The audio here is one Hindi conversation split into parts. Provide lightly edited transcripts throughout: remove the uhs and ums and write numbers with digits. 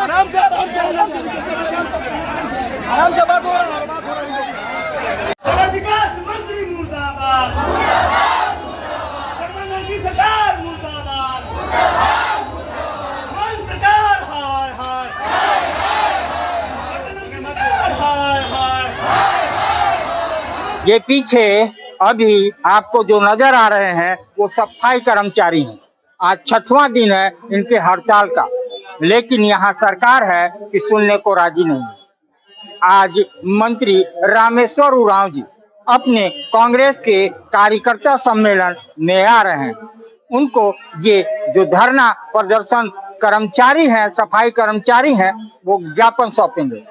आराम से बात हो रहा है। विकास मंत्री मुर्दाबाद, गठबंधन की सरकार मुर्दाबाद, मन सरकार हाय हाय, गठबंधन की सरकार हाय हाय। ये पीछे अभी आपको जो नजर आ रहे हैं वो सफाई कर्मचारी हैं। आज 6वां दिन है इनके हड़ताल का, लेकिन यहाँ सरकार है कि सुनने को राजी नहीं है। आज मंत्री रामेश्वर उरांव जी अपने कांग्रेस के कार्यकर्ता सम्मेलन में आ रहे हैं। उनको ये जो धरना प्रदर्शन कर्मचारी हैं, सफाई कर्मचारी हैं, वो ज्ञापन सौंपेंगे।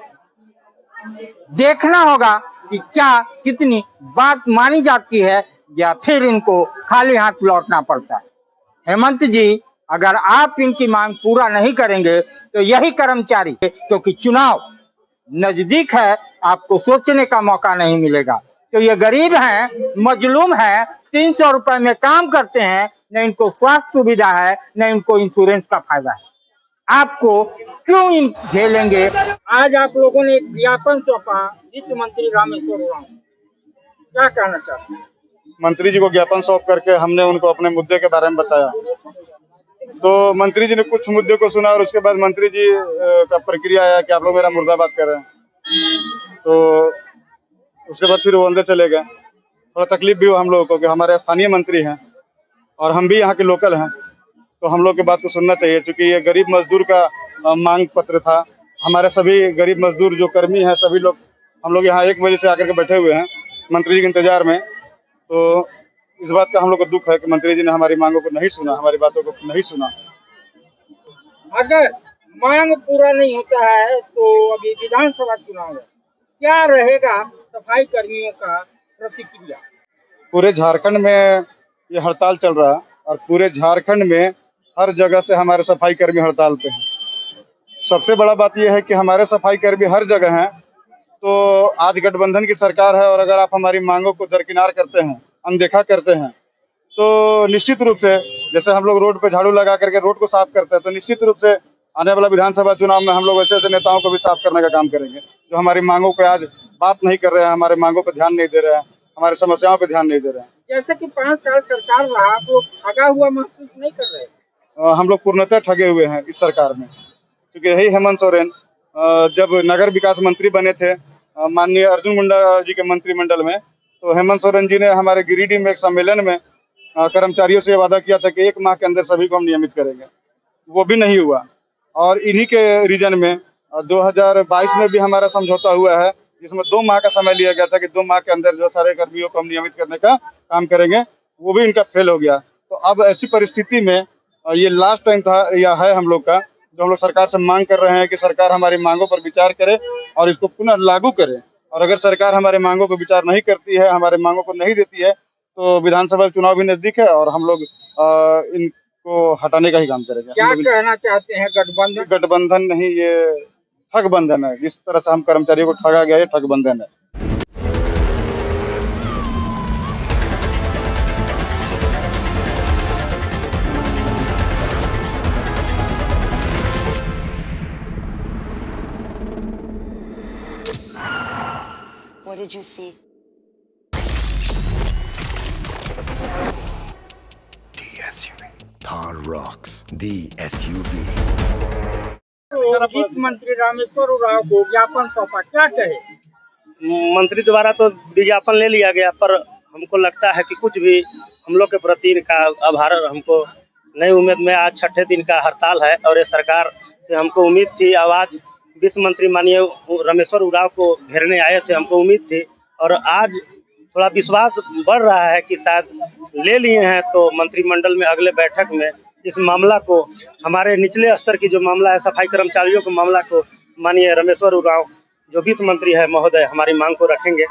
देखना होगा कि क्या कितनी बात मानी जाती है या फिर इनको खाली हाथ लौटना पड़ता है। हेमंत जी, अगर आप इनकी मांग पूरा नहीं करेंगे तो यही कर्मचारी, क्योंकि चुनाव नजदीक है, आपको सोचने का मौका नहीं मिलेगा। तो ये गरीब हैं, मजलूम हैं, 300 रुपए में काम करते हैं, न इनको स्वास्थ्य सुविधा है, न इनको इंश्योरेंस का फायदा है। आपको क्यों इन झेलेंगे। आज आप लोगों ने एक ज्ञापन सौंपा वित्त मंत्री रामेश्वर उरांव, क्या कहना चाहते हैं? मंत्री जी को ज्ञापन सौंप करके हमने उनको अपने मुद्दे के बारे में बताया, तो मंत्री जी ने कुछ मुद्दे को सुना और उसके बाद मंत्री जी का प्रक्रिया आया कि आप लोग मेरा मुर्दाबाद कर रहे हैं। तो उसके बाद फिर वो अंदर चले गए। थोड़ा तकलीफ भी हुआ हम लोगों को कि हमारे स्थानीय मंत्री हैं और हम भी यहाँ के लोकल हैं, तो हम लोग की बात को सुनना चाहिए। क्योंकि ये गरीब मजदूर का मांग पत्र था। हमारे सभी गरीब मजदूर जो कर्मी हैं, सभी लोग, हम लोग यहाँ 1 बजे से आकर के बैठे हुए हैं मंत्री जी के इंतजार में। तो इस बात का हम लोग को दुख है कि मंत्री जी ने हमारी मांगों को नहीं सुना, हमारी बातों को नहीं सुना। अगर मांग पूरा नहीं होता है तो अभी विधानसभा चुनाव है, क्या रहेगा सफाई कर्मियों का प्रतिक्रिया? पूरे झारखंड में ये हड़ताल चल रहा है और पूरे झारखंड में हर जगह से हमारे सफाई कर्मी हड़ताल पे हैं। सबसे बड़ा बात यह है कि हमारे सफाई कर्मी हर जगह हैं। तो आज गठबंधन की सरकार है और अगर आप हमारी मांगों को दरकिनार करते हैं, अनदेखा करते हैं, तो निश्चित रूप से जैसे हम लोग रोड पे झाड़ू लगा करके रोड को साफ करते हैं, तो निश्चित रूप से आने वाला विधानसभा चुनाव में हम लोग ऐसे ऐसे नेताओं को भी साफ करने का काम करेंगे जो हमारी मांगों पे आज बात नहीं कर रहे हैं, हमारे मांगों पे ध्यान नहीं दे रहे हैं, हमारी समस्याओं पे ध्यान नहीं दे रहे हैं। जैसे कि 5 साल सरकार रहा, आप लोग ठगा हुआ महसूस नहीं कर रहे? हम लोग पूर्णतः ठगे हुए हैं इस सरकार में। क्योंकि यही हेमंत सोरेन जब नगर विकास मंत्री बने थे माननीय अर्जुन मुंडा जी के मंत्रिमंडल में, तो हेमंत सोरेन जी ने हमारे गिरिडीह में एक सम्मेलन में कर्मचारियों से वादा किया था कि 1 माह के अंदर सभी को हम नियमित करेंगे। वो भी नहीं हुआ। और इन्हीं के रीजन में 2022 में भी हमारा समझौता हुआ है, जिसमें 2 माह का समय लिया गया था कि 2 माह के अंदर जो सारे कर्मियों को हम नियमित करने का काम करेंगे, वो भी इनका फेल हो गया। तो अब ऐसी परिस्थिति में ये लास्ट टाइम था या है हम लोग का, जो हम लोग सरकार से मांग कर रहे हैं कि सरकार हमारी मांगों पर विचार करे और इसको पुनः लागू करे। और अगर सरकार हमारे मांगों पर विचार नहीं करती है, हमारे मांगों को नहीं देती है, तो विधानसभा चुनाव भी नजदीक है और हम लोग इनको हटाने का ही काम करेंगे। क्या कहना चाहते हैं? गठबंधन नहीं, ये ठगबंधन है। जिस तरह से हम कर्मचारियों को ठगा गया, ये ठगबंधन है। What did you see? The SUV. Thar rocks. The SUV. वित्त मंत्री रामेश्वर उरांव को ज्ञापन सौंपा, क्या कहे? मंत्री द्वारा तो विज्ञापन ले लिया गया, पर हमको लगता है कि कुछ भी हम लोग के प्रति इनका आभार हमको नहीं उम्मीद में। आज 6ठे दिन का हड़ताल है और ये सरकार से हमको उम्मीद थी। आवाज वित्त मंत्री माननीय रामेश्वर उरांव को घेरने आए थे, हमको उम्मीद थी और आज थोड़ा विश्वास बढ़ रहा है कि शायद ले लिए हैं तो मंत्रिमंडल में अगले बैठक में इस मामला को, हमारे निचले स्तर की जो मामला है सफाई कर्मचारियों के मामला को, माननीय रामेश्वर उरांव जो वित्त मंत्री है महोदय हमारी मांग को रखेंगे।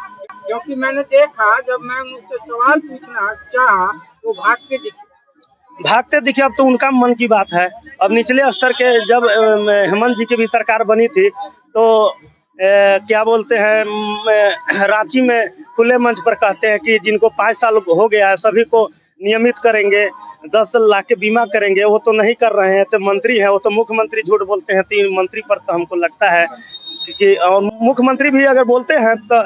क्योंकि मैंने देखा जब मैं मुझसे सवाल पूछना चाहा तो भागते दिखे। अब तो उनका मन की बात है। अब निचले स्तर के जब हेमंत जी की भी सरकार बनी थी तो क्या बोलते हैं, रांची में खुले मंच पर कहते हैं कि जिनको 5 साल हो गया है सभी को नियमित करेंगे, 10 लाख के बीमा करेंगे, वो तो नहीं कर रहे हैं। तो मंत्री है, वो तो मुख्यमंत्री झूठ बोलते हैं। 3 मंत्री पर तो हमको लगता है कि और मुख्यमंत्री भी अगर बोलते हैं तो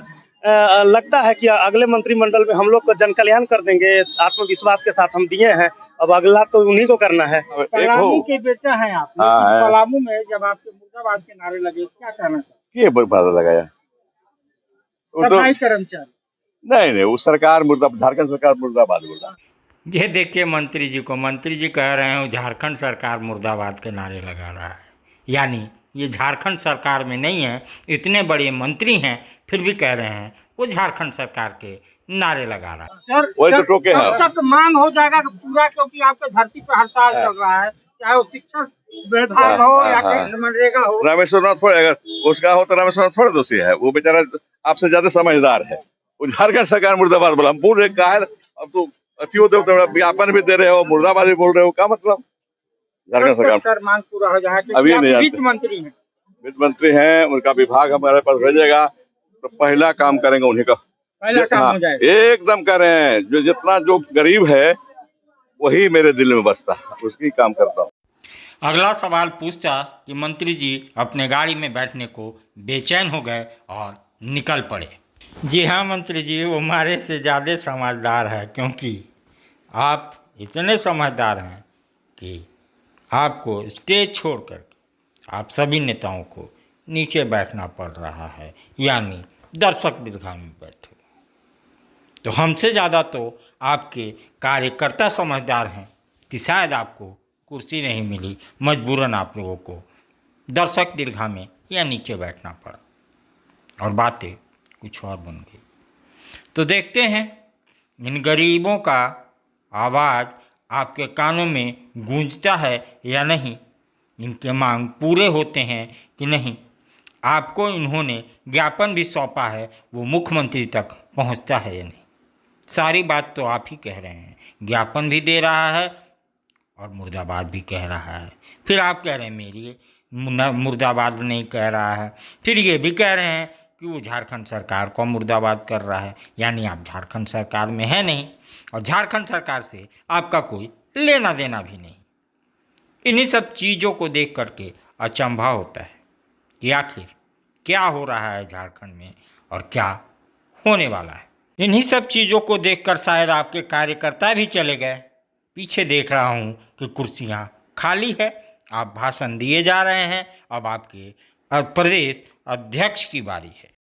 लगता है कि अगले मंत्रिमंडल में हम लोग का जन कल्याण कर देंगे। आत्मविश्वास के साथ हम दिए हैं, अब अगला तो उन्हीं को करना है। पलामू के बेटा हैं आप, लेकिन पलामू में जब आपके मुर्दाबाद के नारे लगे, क्या कहना चाहिए? ये बात लगाया वो तो सफाई कर्मचारी नहीं वो सरकार मुर्दाबाद, झारखंड सरकार मुर्दाबाद बोला। ये देखिए मंत्री जी को, मंत्री जी कह रहे हैं झारखंड सरकार मुर्दाबाद के नारे लगा रहा है। यानी ये झारखंड सरकार में नहीं है, इतने बड़े मंत्री हैं फिर भी कह रहे हैं वो झारखंड सरकार के नारे लगा रहा है। सर, वही तो टोके हैं। कब तक मांग हो जाएगा कि पूरा, क्योंकि आपके धरती पर हड़ताल चल रहा है, चाहे वो शिक्षक विभाग हो या मनरेगा हो। रामेश्वर थोड़े, अगर उसका हो तो रामेश्वर थोड़े दोषी है, वो बेचारा आपसे ज्यादा समझदार है। वो झारखंड सरकार मुर्दाबाद बोला, हम पूरे काहे अब तो अति होते विज्ञापन भी दे रहे हो, मुर्दाबाद भी बोल रहे हो, क्या मतलब? झारखंड सरकार सर मांग पूरा हो जाएगा। अभी नहीं वित्त मंत्री हैं, वित्त मंत्री हैं, उनका विभाग हमारे पास भेजेगा तो पहला काम करेंगे उन्हीं का। पहला काम हो जाएगा। एकदम करें, जो जितना जो गरीब है वही मेरे दिल में बसता है, उसकी काम करता हूँ। अगला सवाल पूछता कि मंत्री जी अपने गाड़ी में बैठने को बेचैन हो गए और निकल पड़े। जी हाँ मंत्री जी, वो हमारे से ज़्यादा समझदार है, क्योंकि आप इतने समझदार हैं कि आपको स्टेज छोड़ करके आप सभी नेताओं को नीचे बैठना पड़ रहा है, यानी दर्शक दीर्घा में बैठे। तो हमसे ज़्यादा तो आपके कार्यकर्ता समझदार हैं कि शायद आपको कुर्सी नहीं मिली, मजबूरन आप लोगों को दर्शक दीर्घा में या नीचे बैठना पड़ा और बातें कुछ और बन गई। तो देखते हैं इन गरीबों का आवाज़ आपके कानों में गूंजता है या नहीं, इनके मांग पूरे होते हैं कि नहीं। आपको इन्होंने ज्ञापन भी सौंपा है, वो मुख्यमंत्री तक पहुंचता है या नहीं। सारी बात तो आप ही कह रहे हैं, ज्ञापन भी दे रहा है और मुर्दाबाद भी कह रहा है। फिर आप कह रहे हैं मेरी मुर्दाबाद नहीं कह रहा है, फिर ये भी कह रहे हैं कि वो झारखंड सरकार को मुर्दाबाद कर रहा है। यानी आप झारखंड सरकार में है नहीं और झारखंड सरकार से आपका कोई लेना देना भी नहीं। इन्हीं सब चीज़ों को देख करके अचंभा होता है कि आखिर क्या हो रहा है झारखंड में और क्या होने वाला है। इन्हीं सब चीज़ों को देखकर शायद आपके कार्यकर्ता भी चले गए। पीछे देख रहा हूँ कि कुर्सियाँ खाली है, आप भाषण दिए जा रहे हैं। अब आपके प्रदेश अध्यक्ष की बारी है।